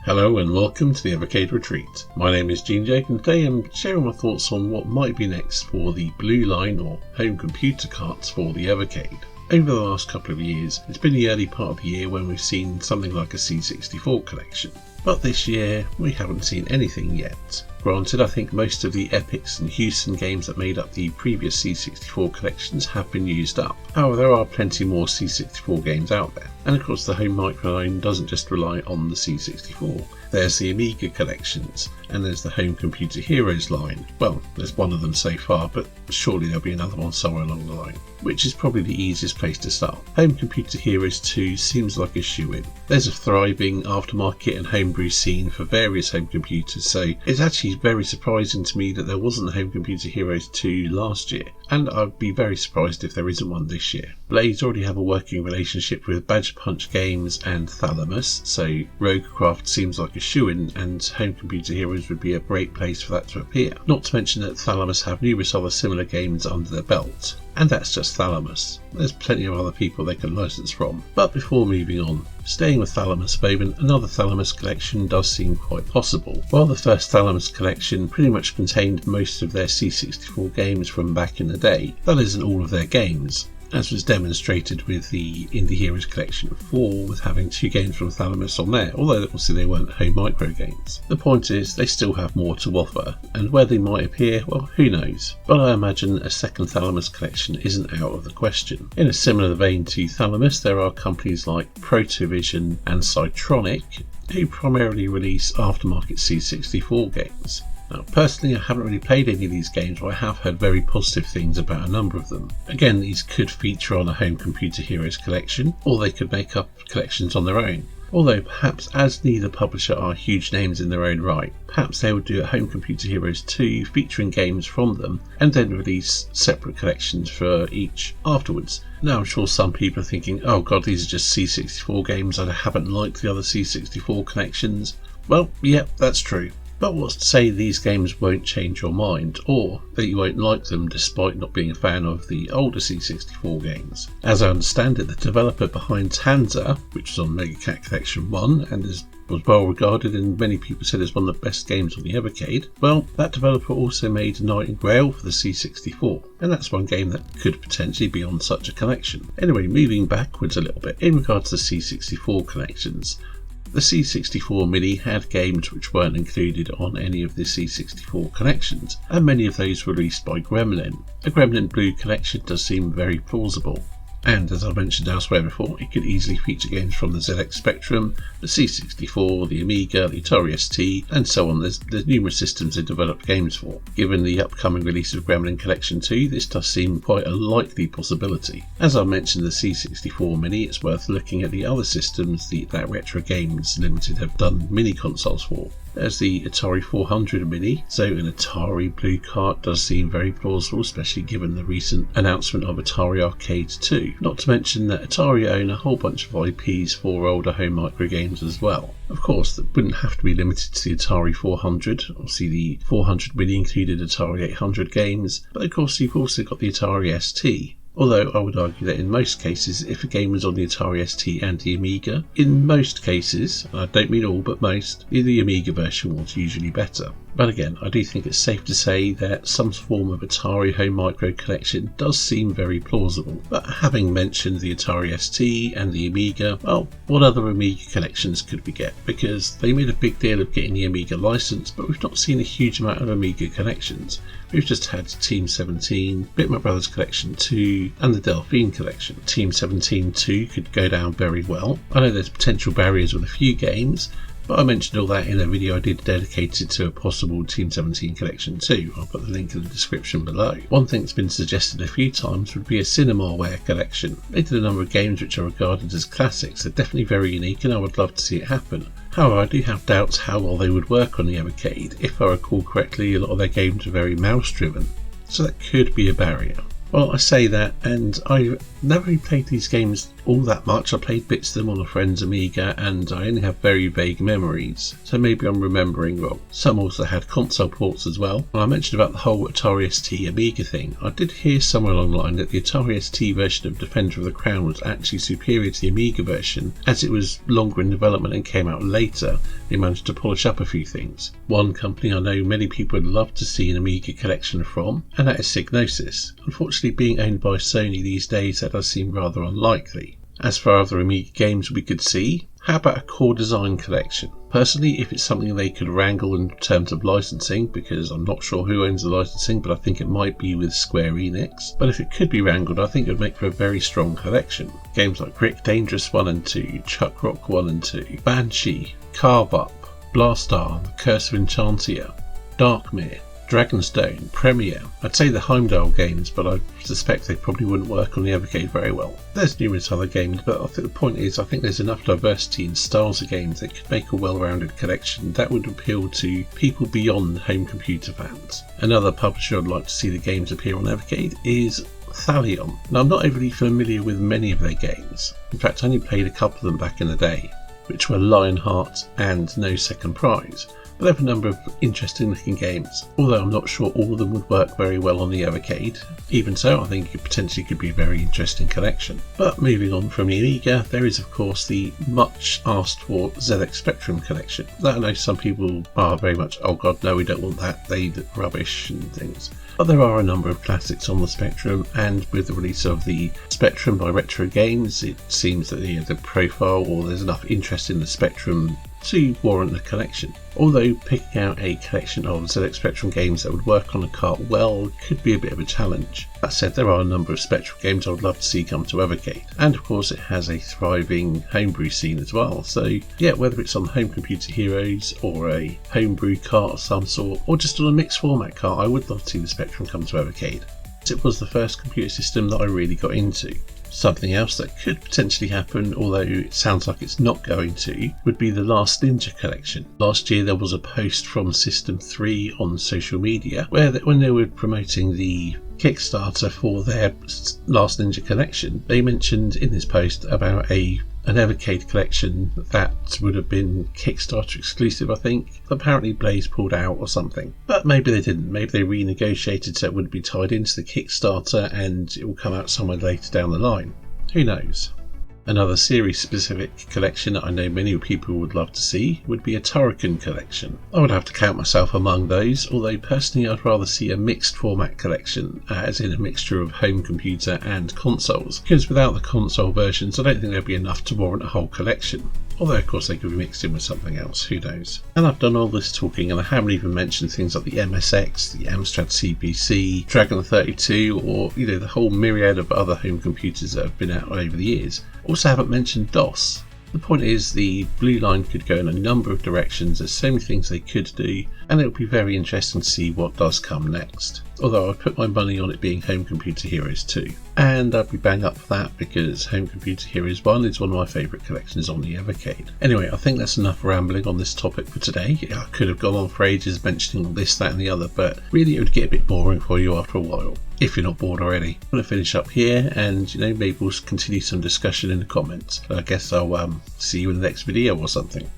Hello and welcome to the Evercade Retreat. My name is Gene Jake and today I'm sharing my thoughts on what might be next for the Blue line or home computer carts for the Evercade. Over the last couple of years, it's been the early part of the year when we've seen something like a C64 collection. But this year, we haven't seen anything yet. Granted, I think most of the Epics and Houston games that made up the previous C64 collections have been used up. However, there are plenty more C64 games out there. And of course, the home micro line doesn't just rely on the C64. There's the Amiga collections, and there's the Home Computer Heroes line. Well, there's one of them so far, but surely there'll be another one somewhere along the line, which is probably the easiest place to start. Home Computer Heroes 2 seems like a shoo-in. There's a thriving aftermarket and homebrew scene for various home computers, so it's actually very surprising to me that there wasn't a Home Computer Heroes 2 last year, and I'd be very surprised if there isn't one this year. Blades already have a working relationship with Badger Punch Games and Thalamus, so Roguecraft seems like a shoo-in, and Home Computer Heroes would be a great place for that to appear. Not to mention that Thalamus have numerous other similar games under their belt. And that's just Thalamus. There's plenty of other people they can license from. But before moving on, staying with Thalamus for a moment, another Thalamus collection does seem quite possible. While the first Thalamus collection pretty much contained most of their C64 games from back in the day, that isn't all of their games, as was demonstrated with the Indie Heroes Collection 4 with having 2 games from Thalamus on there, although obviously they weren't home micro games. The point is, they still have more to offer, and where they might appear, well, who knows. But I imagine a second Thalamus collection isn't out of the question. In a similar vein to Thalamus, there are companies like Protovision and Cytronic, who primarily release Aftermarket C64 games. Now, personally, I haven't really played any of these games, but I have heard very positive things about a number of them. Again, these could feature on a Home Computer Heroes collection, or they could make up collections on their own. Although perhaps as neither publisher are huge names in their own right, perhaps they would do a Home Computer Heroes 2 featuring games from them, and then release separate collections for each afterwards. Now I'm sure some people are thinking, oh god, these are just C64 games, I haven't liked the other C64 collections. Well, yep, that's true. But what's to say these games won't change your mind, or that you won't like them despite not being a fan of the older C64 games? As I understand it, the developer behind Tanza, which was on Mega Cat Collection 1 and was well regarded and many people said is one of the best games on the Evercade, well, that developer also made Nightingale for the C64, and that's one game that could potentially be on such a collection. Anyway, moving backwards a little bit, in regards to C64 collections, the C64 Mini had games which weren't included on any of the C64 collections, and many of those were released by Gremlin. A Gremlin BLue collection does seem very plausible. And as I mentioned elsewhere before, it could easily feature games from the ZX Spectrum, the C64, the Amiga, the Atari ST, and so on. There's numerous systems they developed games for. Given the upcoming release of Gremlin Collection 2, this does seem quite a likely possibility. As I mentioned the C64 Mini, it's worth looking at the other systems that Retro Games Limited have done mini consoles for. There's the Atari 400 Mini, so an Atari Blue cart does seem very plausible, especially given the recent announcement of Atari Arcade 2. Not to mention that Atari own a whole bunch of IPs for older home micro games as well. Of course, that wouldn't have to be limited to the Atari 400. Obviously, the 400 Mini included Atari 800 games, but of course you've also got the Atari ST. Although I would argue that in most cases, if a game was on the Atari ST and the Amiga, in most cases, and I don't mean all but most, the Amiga version was usually better. But again, I do think it's safe to say that some form of Atari home micro collection does seem very plausible. But having mentioned the Atari ST and the Amiga, well, what other Amiga collections could we get? Because they made a big deal of getting the Amiga license, but we've not seen a huge amount of Amiga collections. We've just had Team 17, Bitmap Brothers Collection 2, and the Delphine Collection. Team 17 2 could go down very well. I know there's potential barriers with a few games, but I mentioned all that in a video I did dedicated to a possible Team 17 Collection 2. I'll put the link in the description below. One thing that's been suggested a few times would be a Cinemaware collection. They did a number of games which are regarded as classics. They're definitely very unique and I would love to see it happen. However, I do have doubts how well they would work on the Evercade. If I recall correctly, a lot of their games are very mouse driven, so that could be a barrier. Well, I say that, and I never really played these games all that much. I played bits of them on a friend's Amiga, and I only have very vague memories, so maybe I'm remembering wrong. Some also had console ports as well. When I mentioned about the whole Atari ST Amiga thing, I did hear somewhere along the line that the Atari ST version of Defender of the Crown was actually superior to the Amiga version, as it was longer in development and came out later. They managed to polish up a few things. One company I know many people would love to see an Amiga collection from, and that is Psygnosis. Unfortunately, being owned by Sony these days, that does seem rather unlikely. As for other Amiga games we could see, how about a core design collection? Personally, if it's something they could wrangle in terms of licensing, because I'm not sure who owns the licensing, but I think it might be with Square Enix. But if it could be wrangled, I think it would make for a very strong collection. Games like Brick Dangerous 1 and 2, Chuck Rock 1 and 2, Banshee, Carve Up, Blastar, The Curse of Enchantia, Darkmere, Dragonstone, Premier. I'd say the Heimdall games, but I suspect they probably wouldn't work on the Evercade very well. There's numerous other games, but I think the point is I think there's enough diversity in styles of games that could make a well-rounded collection that would appeal to people beyond home computer fans. Another publisher I'd like to see the games appear on Evercade is Thalion. Now, I'm not overly familiar with many of their games. In fact, I only played a couple of them back in the day, which were Lionheart and No Second Prize. But they have a number of interesting looking games, although I'm not sure all of them would work very well on the Evercade. Even so, I think it potentially could be a very interesting collection. But moving on from the Amiga, there is of course the much asked for ZX Spectrum collection. That I know some people are very much, oh god no, we don't want that, they rubbish and things. But there are a number of classics on the Spectrum, and with the release of the Spectrum by Retro Games, it seems that the profile, or there's enough interest in the Spectrum to warrant a collection. Although picking out a collection of ZX Spectrum games that would work on a cart well could be a bit of a challenge. That said, there are a number of Spectrum games I would love to see come to Evercade, and of course it has a thriving homebrew scene as well, so yeah, whether it's on Home Computer Heroes or a homebrew cart of some sort, or just on a mixed format cart, I would love to see the Spectrum come to Evercade. It was the first computer system that I really got into. Something else that could potentially happen, although it sounds like it's not going to, would be the Last Ninja collection. Last year there was a post from System 3 on social media where when they were promoting the Kickstarter for their Last Ninja collection, they mentioned in this post about an Evercade collection that would have been Kickstarter exclusive, I think. Apparently Blaze pulled out or something. But maybe they didn't. Maybe they renegotiated so it wouldn't be tied into the Kickstarter and it will come out somewhere later down the line. Who knows? Another series-specific collection that I know many people would love to see would be a Turrican collection. I would have to count myself among those, although personally I'd rather see a mixed format collection, as in a mixture of home computer and consoles, because without the console versions I don't think there'd be enough to warrant a whole collection. Although of course they could be mixed in with something else, who knows. And I've done all this talking and I haven't even mentioned things like the MSX, the Amstrad CPC, Dragon 32, or the whole myriad of other home computers that have been out over the years. Also haven't mentioned DOS. The point is the Blue Line could go in a number of directions, there's so many things they could do, and it would be very interesting to see what does come next. Although I'd put my money on it being Home Computer Heroes 2. And I'd be bang up for that because Home Computer Heroes 1 is one of my favourite collections on the Evercade. Anyway, I think that's enough rambling on this topic for today. I could have gone on for ages mentioning this, that and the other, but really it would get a bit boring for you after a while. If you're not bored already. I'm going to finish up here and maybe we'll continue some discussion in the comments. I guess I'll see you in the next video or something.